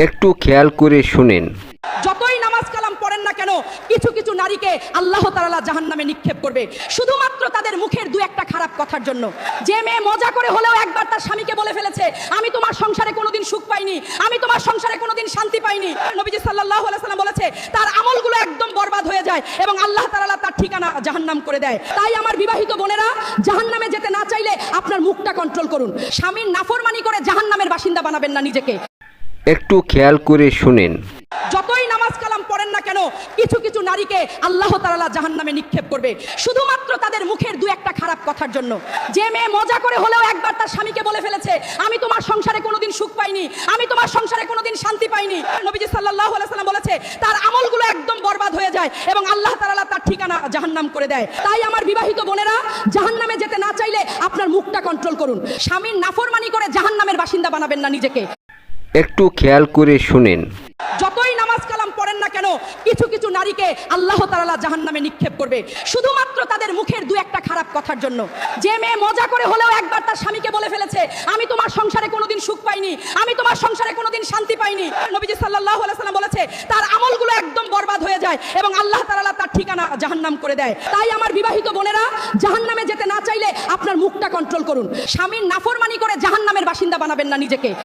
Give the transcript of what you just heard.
একটু খেয়াল করে শুনেন। যতই নামাজ কালাম পড়েন না কেন, কিছু কিছু নারীকে আল্লাহ তাআলা জাহান্নামে নিক্ষেপ করবে, শুধুমাত্র তাদের মুখের দু একটা খারাপ কথার জন্য। যে মেয়ে মজা করে হলেও একবার তার স্বামীকে বলে ফেলেছে, আমি তোমার সংসারে কোনোদিন সুখ পাইনি, আমি তোমার সংসারে কোনোদিন শান্তি পাইনি, নবীজি সাল্লাল্লাহু আলাইহি ওয়াসাল্লাম বলেছে তার আমলগুলো একদম বরবাদ হয়ে যায় এবং আল্লাহ তাআলা তার ঠিকানা জাহান্নাম করে দেয়। তাই আমার বিবাহিত বোনেরা, জাহান্নামে যেতে না চাইলে আপনার মুখটা কন্ট্রোল করুন। স্বামীর নাফরমানি করে জাহান্নামের বাসিন্দা বানাবেন না নিজেকে। একটু খেয়াল করে শুনেন। যতই নামাজ কালাম পড়েন না কেন, কিছু কিছু নারীকে আল্লাহ তাআলা জাহান্নামে নিক্ষেপ করবে, শুধুমাত্র তাদের মুখের দু একটা খারাপ কথার জন্য। যে মেয়ে মজা করে হলেও একবার তার স্বামীকে বলে ফেলেছে, আমি তোমার সংসারে কোনোদিন সুখ পাইনি, আমি তোমার সংসারে কোনোদিন শান্তি পাইনি, নবীজি সাল্লাল্লাহু আলাইহি ওয়াসাল্লাম বলেছে তার আমলগুলো একদম বরবাদ হয়ে যায় এবং আল্লাহ তাআলা তার ঠিকানা জাহান্নাম করে দেয়। তাই আমার বিবাহিত বোনেরা, জাহান্নামে যেতে না চাইলে আপনার মুখটা কন্ট্রোল করুন। স্বামীর নাফরমানি করে জাহান্নামের বাসিন্দা বানাবেন না নিজেকে। একটু খেয়াল করে শুনেন। যতই নামাজ কালাম পড়েন না কেন, কিছু কিছু নারীকে আল্লাহ তাআলা জাহান্নামে নিক্ষেপ করবে, শুধুমাত্র তাদের মুখের দু একটা খারাপ কথার জন্য। যে মেয়ে মজা করে হলেও একবার তার স্বামীকে বলে ফেলেছে, আমি তোমার সংসারে কোনোদিন সুখ পাইনি, আমি তোমার সংসারে কোনোদিন শান্তি পাইনি, নবীজি সাল্লাল্লাহু আলাইহি ওয়াসাল্লাম বলেছে তার আমলগুলো একদম বরবাদ হয়ে যায় এবং আল্লাহ তাআলা তার ঠিকানা জাহান্নাম করে দেয়। তাই আমার বিবাহিত বোনেরা, জাহান্নামে যেতে না চাইলে আপনার মুখটা কন্ট্রোল করুন। স্বামীর নাফরমানি করে জাহান্নামের বাসিন্দা বানাবেন না নিজেকে।